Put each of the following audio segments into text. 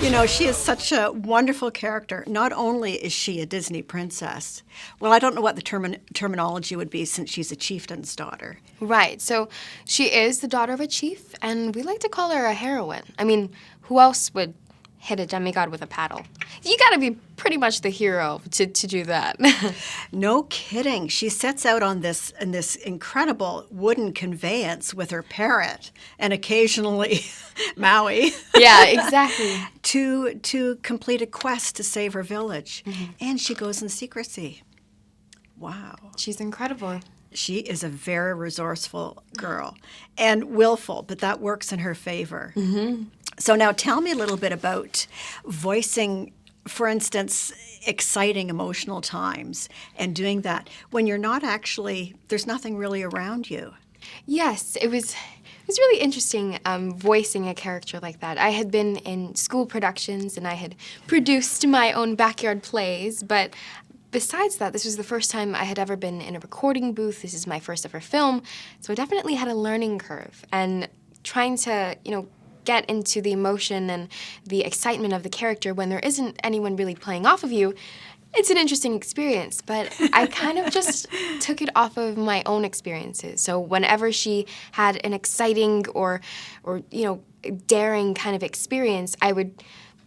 You know, she is such a wonderful character. Not only is she a Disney princess, well, I don't know what the terminology would be since she's a chieftain's daughter. Right, so she is the daughter of a chief, and we like to call her a heroine. I mean, who else would hit a demigod with a paddle? You gotta be pretty much the hero to do that. No kidding. She sets out on this incredible wooden conveyance with her parrot and occasionally Maui. Yeah, exactly. to complete a quest to save her village. And she goes in secrecy. Wow. She's incredible. She is a very resourceful girl and willful, but that works in her favor. So now tell me a little bit about voicing, for instance, exciting emotional times and doing that when you're not actually, there's nothing really around you. Yes, it was really interesting voicing a character like that. I had been in school productions and I had produced my own backyard plays, but besides that, this was the first time I had ever been in a recording booth. This is my first ever film, so I definitely had a learning curve. And trying to, get into the emotion and the excitement of the character when there isn't anyone really playing off of you, it's an interesting experience, but I kind of just took it off of my own experiences. So whenever she had an exciting or daring kind of experience, I would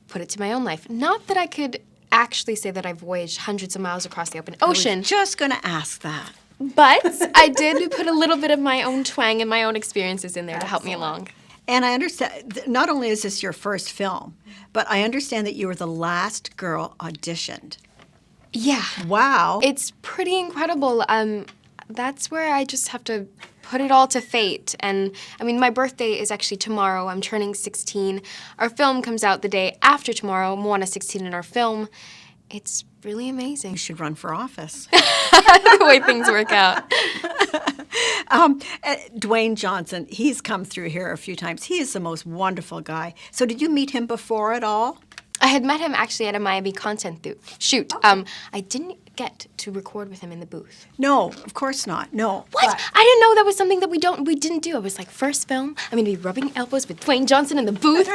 put it to my own life. Not that I could actually say that I voyaged hundreds of miles across the open ocean. I was just going to ask that. But I did put a little bit of my own twang and my own experiences in there to help me along. And I understand, not only is this your first film, but I understand that you were the last girl auditioned. Yeah. Wow. It's pretty incredible. That's where I just have to put it all to fate. And, I mean, my birthday is actually tomorrow. I'm turning 16. Our film comes out the day after tomorrow, MOANA 16 in our film. It's really amazing. You should run for office. The way things work out. Dwayne Johnson, he's come through here a few times. He is the most wonderful guy. So did you meet him before at all? I had met him actually at a Miami content shoot. I didn't get to record with him in the booth. No, of course not. No. What? I didn't know that was something that we didn't do. I was like, first film, I'm gonna be rubbing elbows with Dwayne Johnson in the booth,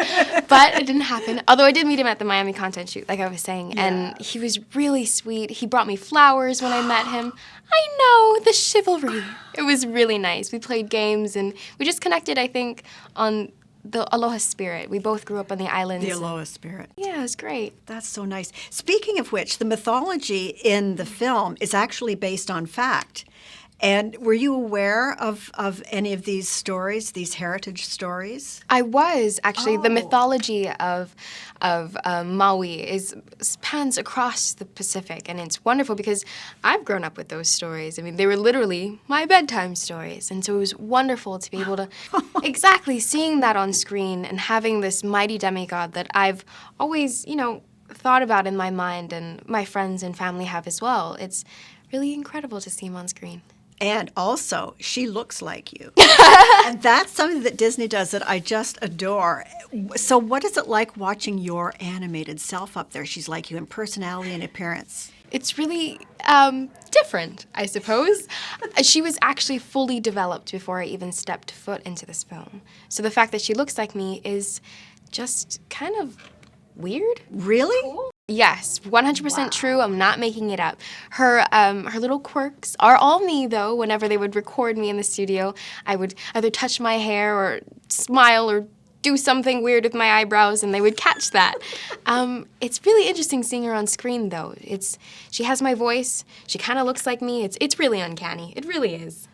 but it didn't happen. Although I did meet him at the Miami content shoot, like I was saying, and he was really sweet. He brought me flowers when I met him. I know, the chivalry. It was really nice. We played games and we just connected, I think, on the aloha spirit. We both grew up on the islands. The aloha spirit. Yeah, it was great. That's so nice. Speaking of which, the mythology in the film is actually based on fact. And were you aware of any of these stories, these heritage stories? I was, actually. The mythology of Maui spans across the Pacific, and it's wonderful because I've grown up with those stories. I mean, they were literally my bedtime stories, and so it was wonderful to be able to exactly seeing that on screen and having this mighty demigod that I've always, thought about in my mind, and my friends and family have as well. It's really incredible to see him on screen. And also, she looks like you. And that's something that Disney does that I just adore. So what is it like watching your animated self up there? She's like you in personality and appearance. It's really different, I suppose. She was actually fully developed before I even stepped foot into this film. So the fact that she looks like me is just kind of weird. Really? Cool. Yes, 100% true. I'm not making it up. Her little quirks are all me, though. Whenever they would record me in the studio, I would either touch my hair or smile or do something weird with my eyebrows, and they would catch that. It's really interesting seeing her on screen, though. She has my voice. She kind of looks like me. It's really uncanny. It really is.